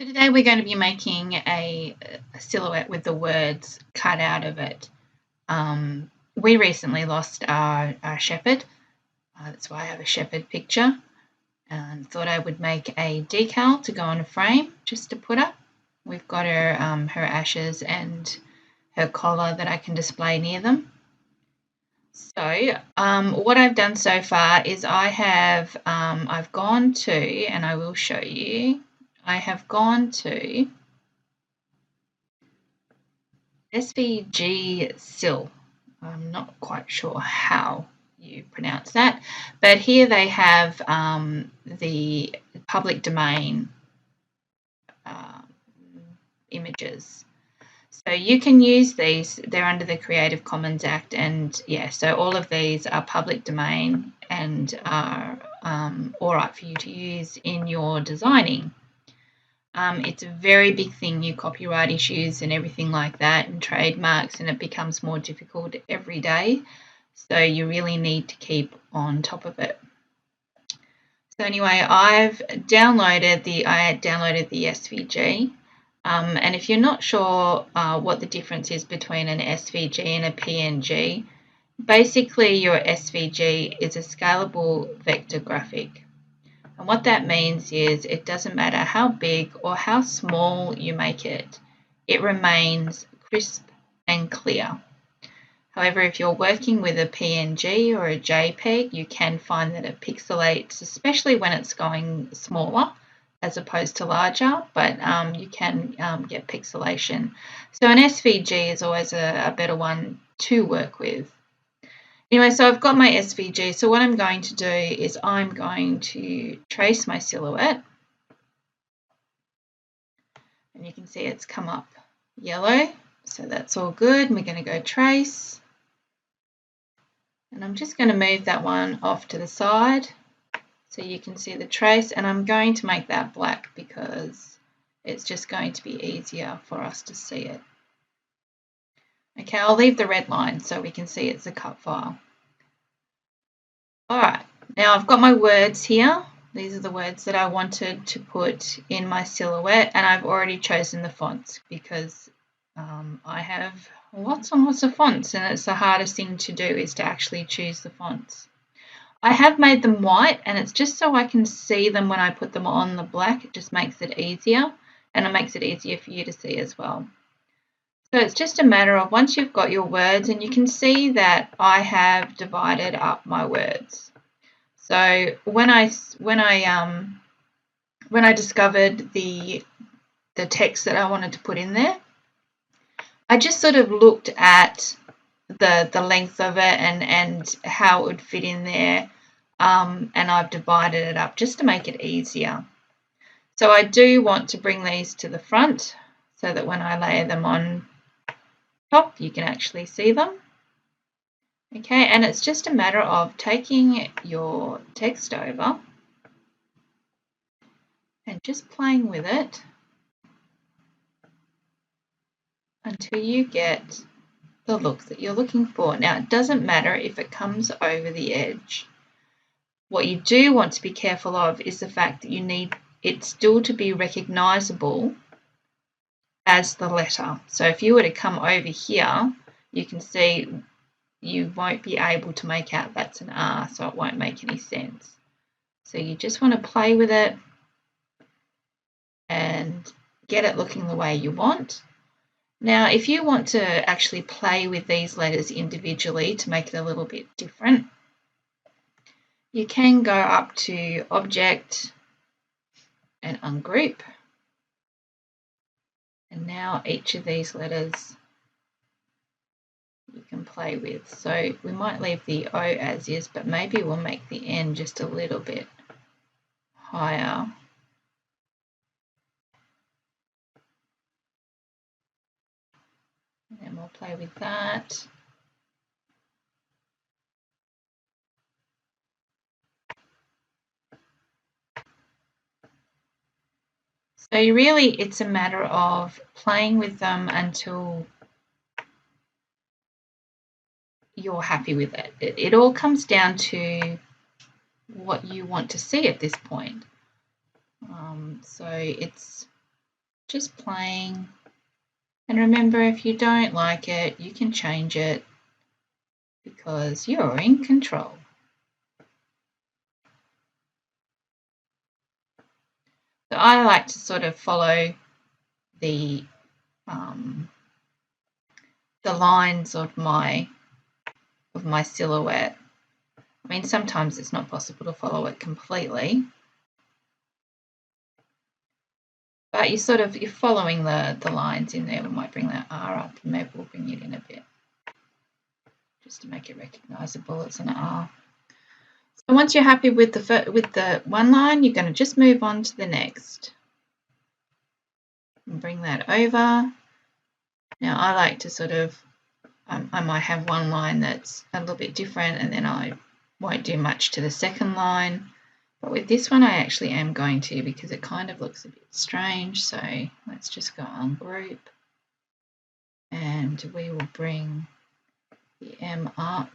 So today we're going to be making a silhouette with the words cut out of it. We recently lost our shepherd. That's why I have a shepherd picture. And thought I would make a decal to go on a frame just to put up. We've got her ashes and her collar that I can display near them. So what I've done so far is I've gone to, and I will show you, I have gone to SVG Sil. I'm not quite sure how you pronounce that, but here they have the public domain images. So you can use these, they're under the Creative Commons Act, and yeah, so all of these are public domain and are all right for you to use in your designing. It's a very big thing, new copyright issues and everything like that, and trademarks, and it becomes more difficult every day. So you really need to keep on top of it. So anyway, I downloaded the SVG. And if you're not sure what the difference is between an SVG and a PNG, basically your SVG is a scalable vector graphic. And what that means is it doesn't matter how big or how small you make it, it remains crisp and clear. However, if you're working with a PNG or a JPEG, you can find that it pixelates, especially when it's going smaller as opposed to larger, but you can get pixelation. So an SVG is always a better one to work with. Anyway, so I've got my SVG. So what I'm going to do is I'm going to trace my silhouette. And you can see it's come up yellow. So that's all good. We're going to go trace. And I'm just going to move that one off to the side so you can see the trace. And I'm going to make that black because it's just going to be easier for us to see it. Okay, I'll leave the red line so we can see it's a cut file. All right, now I've got my words here. These are the words that I wanted to put in my silhouette, and I've already chosen the fonts because I have lots and lots of fonts, and it's the hardest thing to do is to actually choose the fonts. I have made them white, and it's just so I can see them when I put them on the black. It just makes it easier, and it makes it easier for you to see as well. So it's just a matter of once you've got your words, and you can see that I have divided up my words. So when I discovered the text that I wanted to put in there, I just sort of looked at the length of it and how it would fit in there, and I've divided it up just to make it easier. So I do want to bring these to the front so that when I layer them on top, you can actually see them. Okay, and it's just a matter of taking your text over and just playing with it until you get the look that you're looking for. Now, it doesn't matter if it comes over the edge. What you do want to be careful of is the fact that you need it still to be recognizable as the letter. So if you were to come over here, you can see you won't be able to make out that's an R, so it won't make any sense. So you just want to play with it and get it looking the way you want. Now, if you want to actually play with these letters individually to make it a little bit different, you can go up to Object and Ungroup. And now each of these letters you can play with. So we might leave the O as is, but maybe we'll make the N just a little bit higher. And then we'll play with that. So really it's a matter of playing with them until you're happy with it. It all comes down to what you want to see at this point. So it's just playing. And remember, if you don't like it, you can change it because you're in control. So I like to sort of follow the lines of my silhouette. I mean, sometimes it's not possible to follow it completely, but you're following the lines in there. We might bring that R up, and maybe we'll bring it in a bit just to make it recognisable as an R. So once you're happy with the one line, you're going to just move on to the next and bring that over. Now I like to sort of I might have one line that's a little bit different, and then I won't do much to the second line. But with this one, I actually am going to, because it kind of looks a bit strange. So let's just go on group, and we will bring the M up.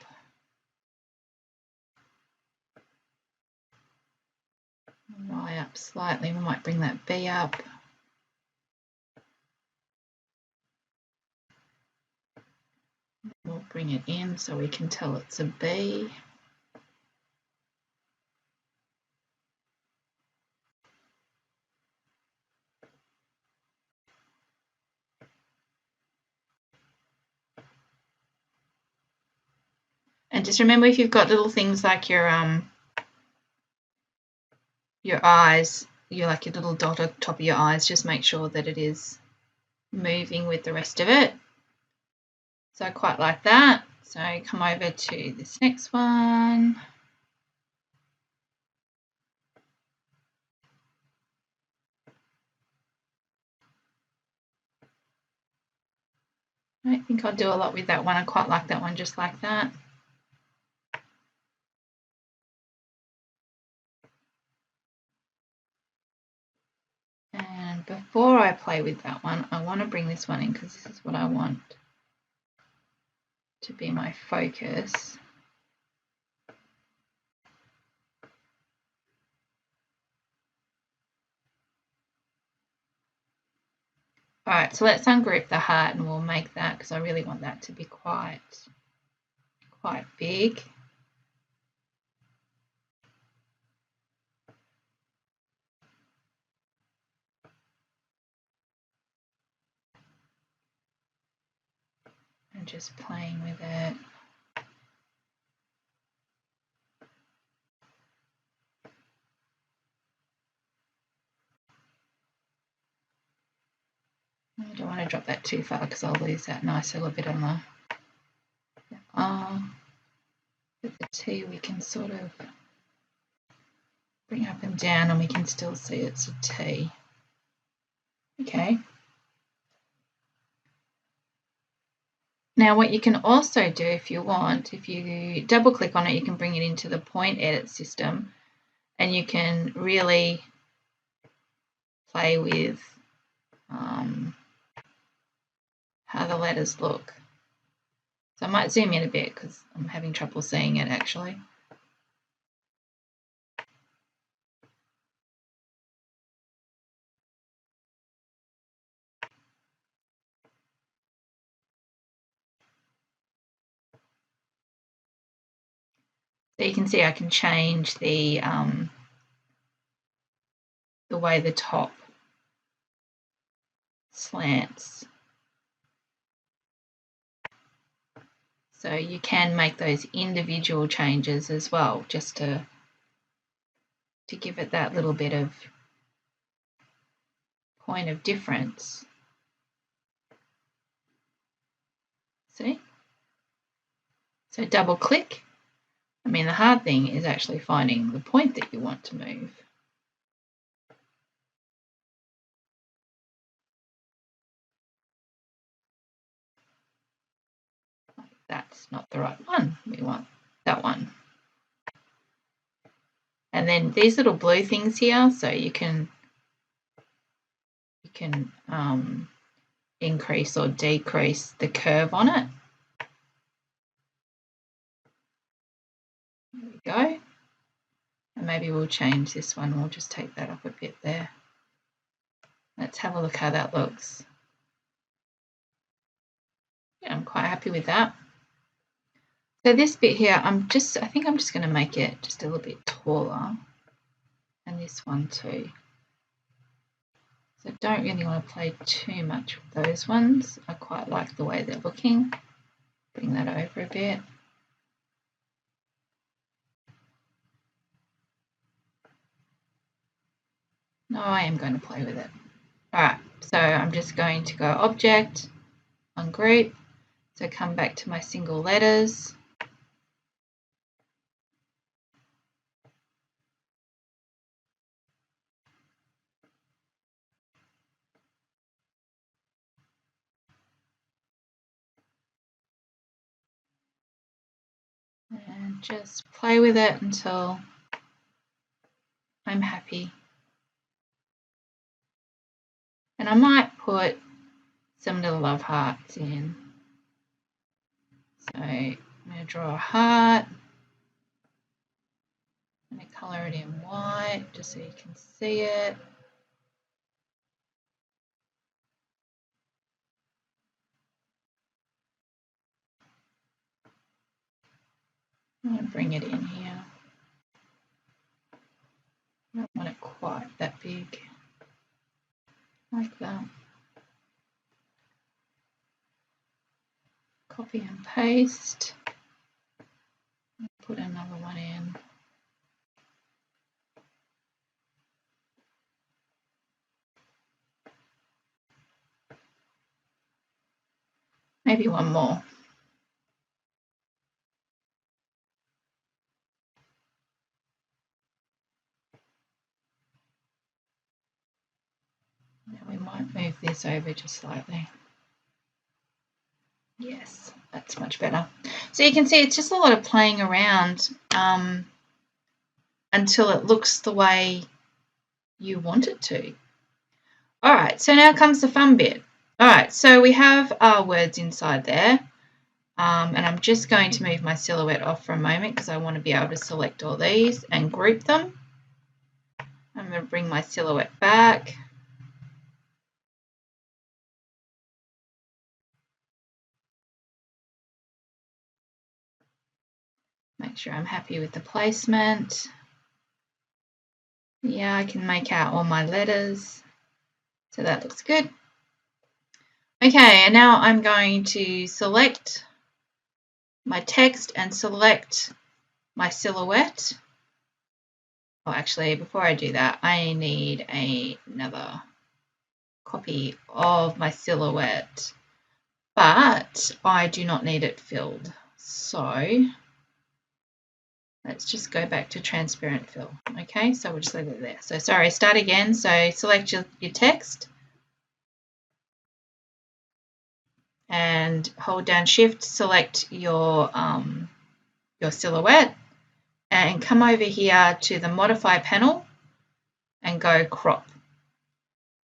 Y up slightly. We might bring that B up. We'll bring it in so we can tell it's a B. And just remember, if you've got little things like your eyes, like your little dot on top of your eyes, just make sure that it is moving with the rest of it. So I quite like that. So come over to this next one. I don't think I'll do a lot with that one. I quite like that one just like that. And before I play with that one, I want to bring this one in because this is what I want to be my focus. All right, so let's ungroup the heart and we'll make that, because I really want that to be quite big. And just playing with it. I don't want to drop that too far because I'll lose that nice little bit on the R. With the T, we can sort of bring up and down, and we can still see it's a T. Okay. Now what you can also do, if you want, if you double click on it, you can bring it into the point edit system, and you can really play with how the letters look. So I might zoom in a bit because I'm having trouble seeing it actually. So you can see I can change the way the top slants. So you can make those individual changes as well, just to give it that little bit of point of difference. See? So double click. I mean, the hard thing is actually finding the point that you want to move. That's not the right one. We want that one. And then these little blue things here, so you can increase or decrease the curve on it. There we go. And maybe we'll change this one. We'll just take that up a bit there. Let's have a look how that looks. Yeah, I'm quite happy with that. So this bit here, I think I'm just going to make it just a little bit taller. And this one too. So I don't really want to play too much with those ones. I quite like the way they're looking. Bring that over a bit. No, I am going to play with it. Alright, so I'm just going to go Object, Ungroup. So come back to my single letters. And just play with it until I'm happy. And I might put some little love hearts in. So I'm going to draw a heart. I'm going to colour it in white just so you can see it. I'm going to bring it in here. I don't want it quite that big. Like that. Copy and paste. Put another one in. Maybe one more. Now we might move this over just slightly. Yes, that's much better. So you can see it's just a lot of playing around until it looks the way you want it to. All right, so now comes the fun bit. All right, so we have our words inside there. And I'm just going to move my silhouette off for a moment because I want to be able to select all these and group them. I'm going to bring my silhouette back. Make sure I'm happy with the placement. Yeah, I can make out all my letters. So that looks good. Okay, and now I'm going to select my text and select my silhouette. Oh, actually, before I do that, I need another copy of my silhouette, but I do not need it filled. So let's just go back to transparent fill. Okay, so we'll just leave it there. So sorry, start again. So select your text and hold down Shift, select your silhouette and come over here to the modify panel and go crop.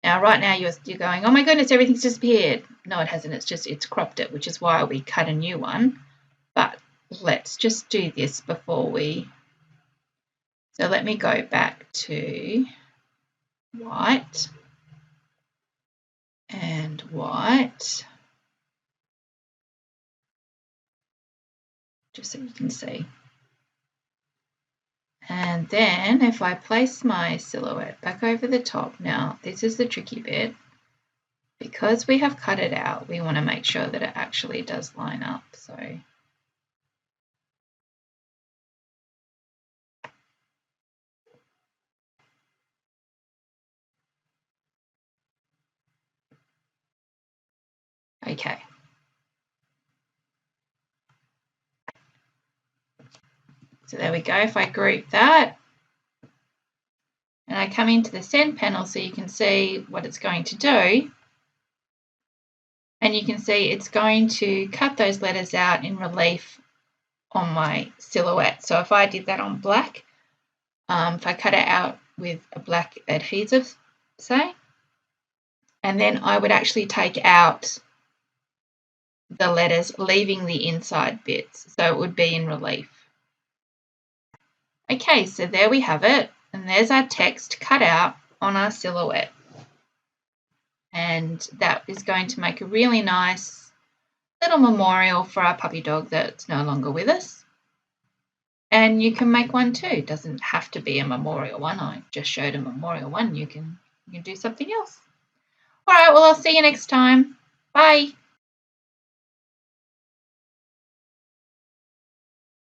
Now right now you're going, oh my goodness, everything's disappeared. No, it hasn't. It's cropped it, which is why we cut a new one. But let's just do this before we. So let me go back to white and white, just so you can see. And then if I place my silhouette back over the top, now this is the tricky bit. Because we have cut it out, we want to make sure that it actually does line up. So okay. So there we go. If I group that and I come into the send panel so you can see what it's going to do. And you can see it's going to cut those letters out in relief on my silhouette. So if I did that on black, if I cut it out with a black adhesive, say, and then I would actually take out the letters, leaving the inside bits. So it would be in relief. Okay, so there we have it. And there's our text cut out on our silhouette. and that is going to make a really nice little memorial for our puppy dog that's no longer with us. And you can make one too. It doesn't have to be a memorial one. I just showed a memorial one. You can do something else. All right, well, I'll see you next time. Bye.